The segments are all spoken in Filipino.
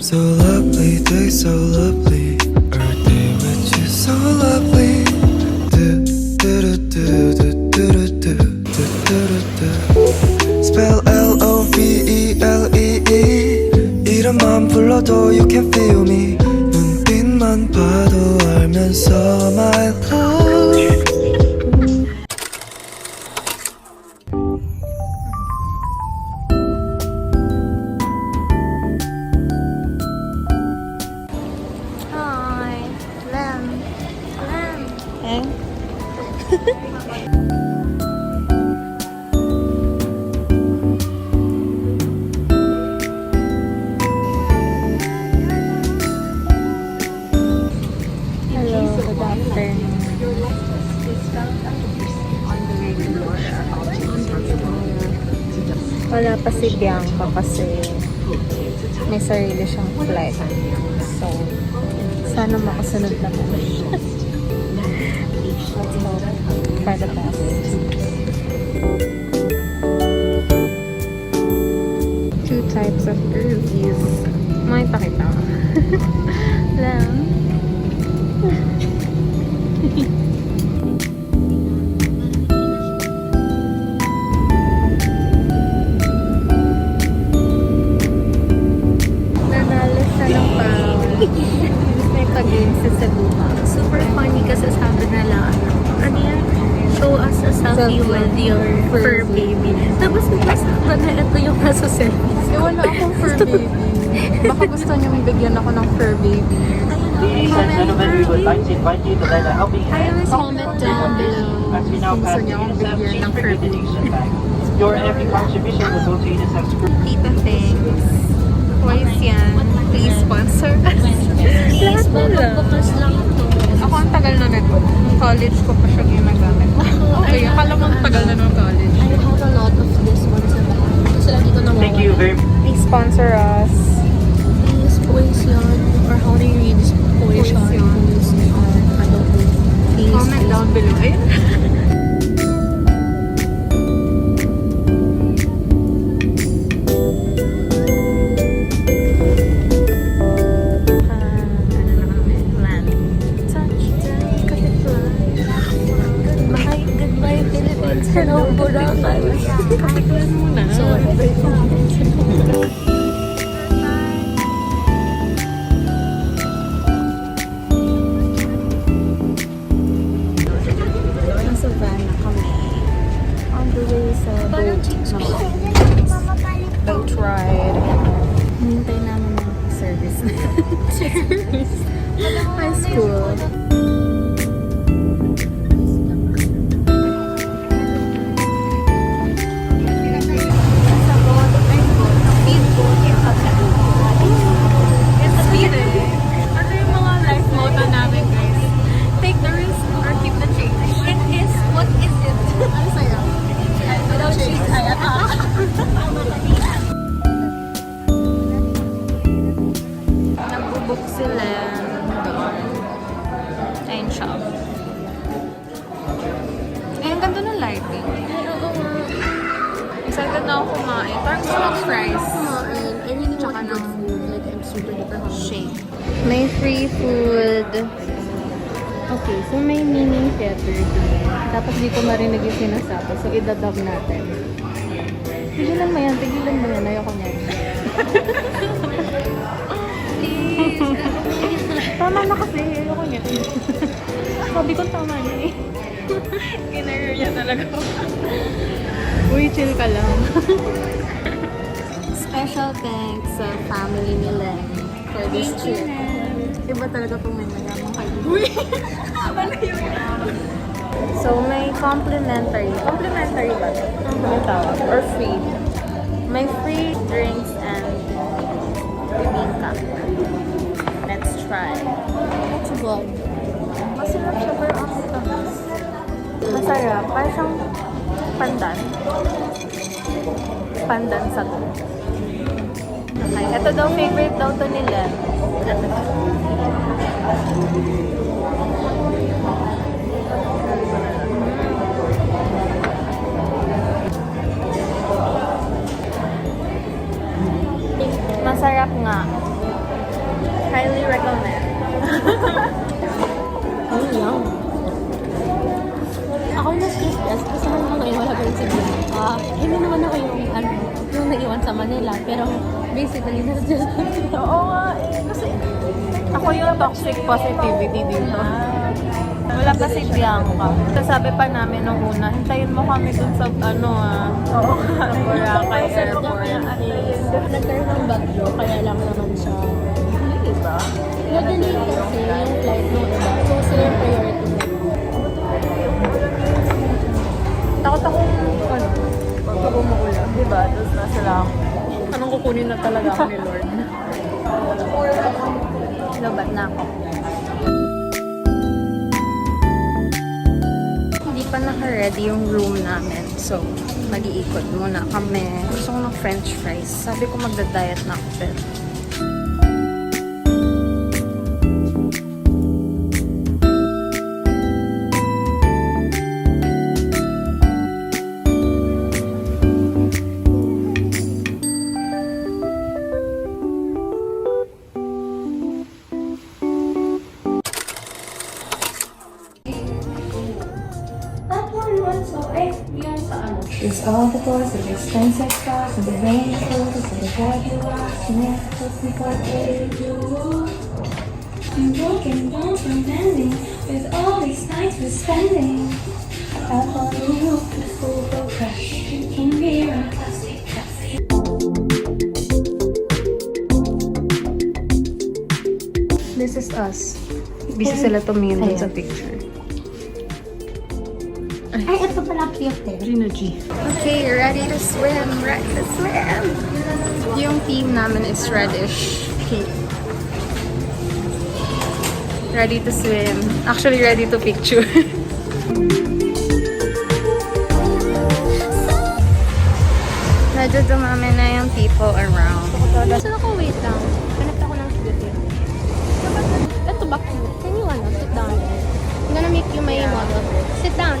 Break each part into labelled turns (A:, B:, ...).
A: So lovely, day so lovely. Earth day with you so lovely. Do do do do do do do do do do. Spell LOVELEE. 이름만 불러도 you can feel me. 눈빛만 봐도 알면서 my love.
B: Hi, Lamb. Lamb.
C: Eh? Hello, good afternoon. Wala pa si Bianca kasi may sarili siyang flight. So, sana makasunod naman siya. Let's hope for the best. Two types of girlies. May pakita ko. Lang. Nanalo siya ng pound. May pag-game sa Cebuha.
B: Super funny kasi sabi nila, ano yan? Show us a selfie with your fur baby. Tapos nagkasabi na ito yung nasa selfie.
C: Wala akong fur baby. Baka gusto niyo bigyan ako ng fur baby.
D: Ladies and gentlemen, we would like to invite you to lend a helping hand
C: Comment down below
D: as we now
C: kung
D: pass
C: gusto
D: the
C: niyo akong
D: UNICEF
C: bigyan
D: Cheap
C: ng fur
D: Cricket
C: baby.
D: Donation Bag. Your every contribution will go to UNICEF's group.
B: Tita, thanks. Twice yan. Please sponsor us. Lahat na lang.
C: Ako ang tagal na nito. College ko pa siya ginagamit. Okay, akala mo ang tagal na ng college.
B: I have a lot of this one sa bahay. Kasi lagi ko nawawala.
D: Thank you very much.
C: Please sponsor us.
B: Please, Poison. Or how do you read this? Poison. I don't know. Please.
C: Comment down below. Ayun.
B: Goodbye, Philippines. Hello, Boracay. Sorry.
C: Nasa van na kami. On the way sa boat naman. Boat ride. Hintay namin ng service. Service? High school.
B: Ano yung mga life motto namin, guys? Take the risk or keep the change. It is, what is it? Ano sa'yo? Without change, I attack.
C: Nag-book sila doon. Ayun siya. Eh, ang ganda ng lighting.
B: Ay, oo nga.
C: Excited na ako kumain. Parang gusto ng fries.
B: Kumain. I really
C: Tsaka
B: want good
C: ng
B: food. Like, I'm super duper hungry.
C: Shake. May free food. Okay, so may mini Jeopardy. Tapos di ko marinig yung sinasabi. So, idadab natin. Tigilan mo yan. Tigilan mo yan. Ayoko niyan. Tama na kasi. Ayoko niyan. Sabi ko tama na eh. Kinarrier niya talaga. Uy, chill ka lang.
B: Special thanks sa family ni Len for this trip.
C: Iba talaga kung may mayamang kayo. Uy! So, may complimentary. Complimentary ba ito? Ano tawag? Or free? May free drinks and bibingka. Let's try.
B: Let's go.
C: Masarap siya pero ang tamis. Masarap. Parang siyang pandan. Pandan sa to. Okay. Ito daw, favorite daw to nila. Ito. Masarap nga. tagalin na dyan.
B: Oo nga eh. Kasi ako yung toxic positivity dito. Wala kasi Bianca. Sasabi pa namin nung una, hintayin mo kami dun sa Oo nga. Sa Boracay Airport.
C: Nagkaroon ng bagyo, kaya lang naman siya.
B: Diba?
C: Nadelay kasi yung flight ng iba. So, sila yung priority na.
B: Takot akong pag umuulan. Diba? Tapos na sila. Anong kukunin na talaga ako ni Lord? Labat na ako.
C: Hindi pa naka-ready yung room namin. So, mag-iikot muna kami. Gusto ko ng french fries. Sabi ko magda-diet na ako pero.
E: It's all the doors of expensive cars and the rain clothes and the boy who walks and never before they do. I'm broken bones from bending with all these nights we're spending. I thought you knew the fool will crush. Drinking beer on plastic cups.
C: This is us. Busy sila tumingin dun sa picture.
E: Ay, ito pala cute eh.
C: Gina G. Okay, ready to swim. Ready to swim. Yung team namin is reddish pink. Ready to swim. Actually, ready to picture. Medyo dumami na yung people around. Saan ako? Wait lang. Hanap ako ng cute. Ito ba cute? Can you sit down? I'm gonna make you my model. Sit down.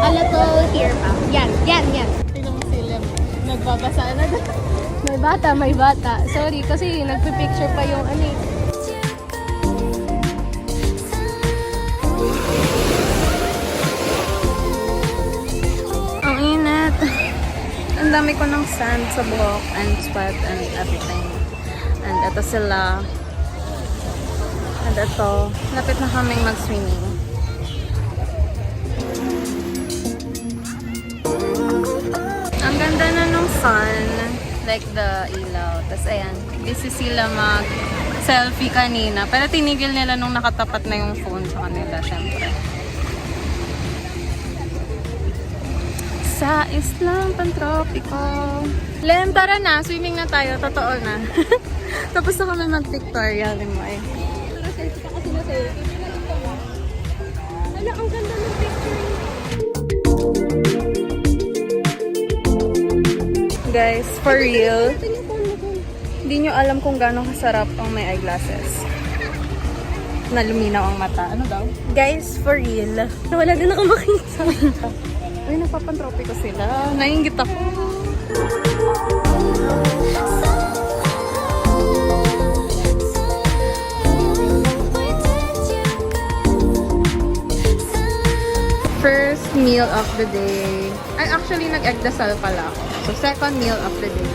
C: A little here pa. Yan.
B: Tingnan mo si Lem. Nagbabasa na doon.
C: May bata. Sorry, kasi nagpipicture pa yung ano eh. Ang init. Ang dami ko ng sand sa buhok and sweat and everything. And ito sila. And ito. Lapit na kaming mag-swimming. Ang ganda na nung sun, like the ilaw. Tapos ayan, busy sila mag-selfie kanina. Pero tinigil nila nung nakatapat na yung phone sa kanila, syempre. Sa islang pantropiko. Lem, tara na. Swimming na tayo. Totoo na. Tapos na kami mag-pictorial ni Moy. Selfie ka kasi na selfie. Hala, ang ganda ng picture. Guys, for real, hindi nyo alam kung gano'ng kasarap ang may eyeglasses. Na luminaw ang mata. Ano daw? Guys, for real. Wala din ako makita. Ay, napapantropi ko sila. Nainggit ako. First meal of the day. Ay, actually, nag-egg-dasal pala ako. So, second meal of the day.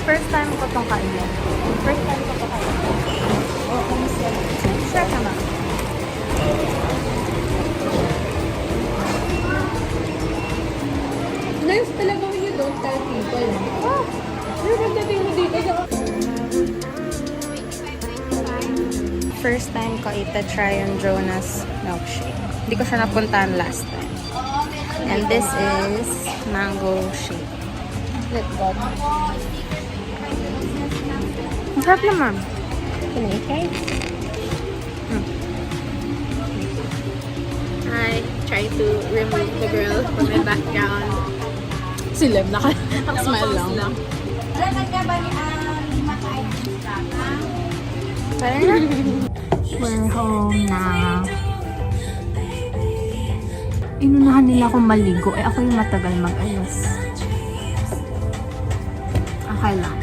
C: First time ko itong kainin. First time ko itong kainin. Oh, kumusta? Sarap naman.
B: Nice talaga when you don't tell people. Oh, yung pagdating mo dito sa...
C: First time ko ita-try yung Jonas milkshake. Hindi ko siya napuntahan last time. And this is mango shake. Let's go. Ang sarap naman.
B: Can I try?
C: I try to remove the girl from my background.
B: Si Lem, naka-smile lang.
C: Tara na. We're home na. Inunahan nila akong maligo. Eh, ako yung matagal mag-ayos. Okay lang.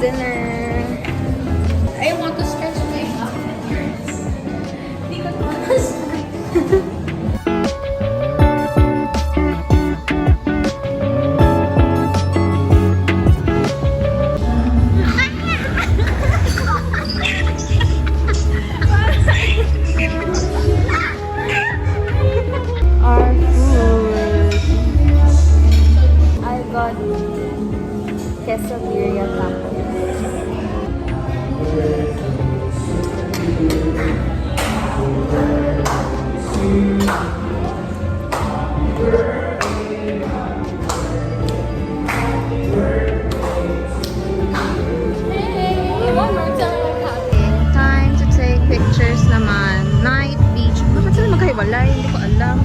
C: dinner.
B: I want to stretch my arms. Hindi ko naman
C: Our food. I got quesadilla tacos. Time to take pictures naman. Night beach. Bakit sila magkahiwalay? Hindi ko alam.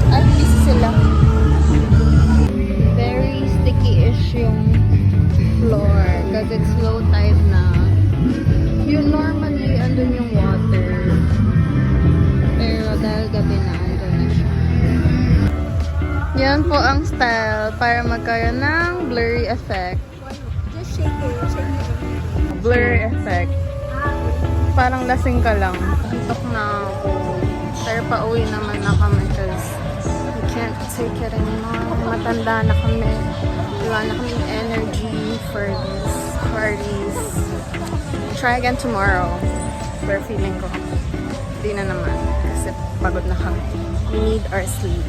C: Ay, busy sila. Very sticky-ish yung floor because it's low tide na. Yun normally, andun yung water. Pero dahil gabi na, andun na siya. Yan po ang style para magkaroon ng blurry effect.
B: Just shake it.
C: Blurry effect. Parang lasing ka lang. Antok na ako. Pero pauwi naman na kami because we can't take it anymore. Matanda na kami. Wala na kaming energy for these parties. Try again tomorrow. Pero feeling ko, di na naman. Kasi pagod na kami. We need our sleep.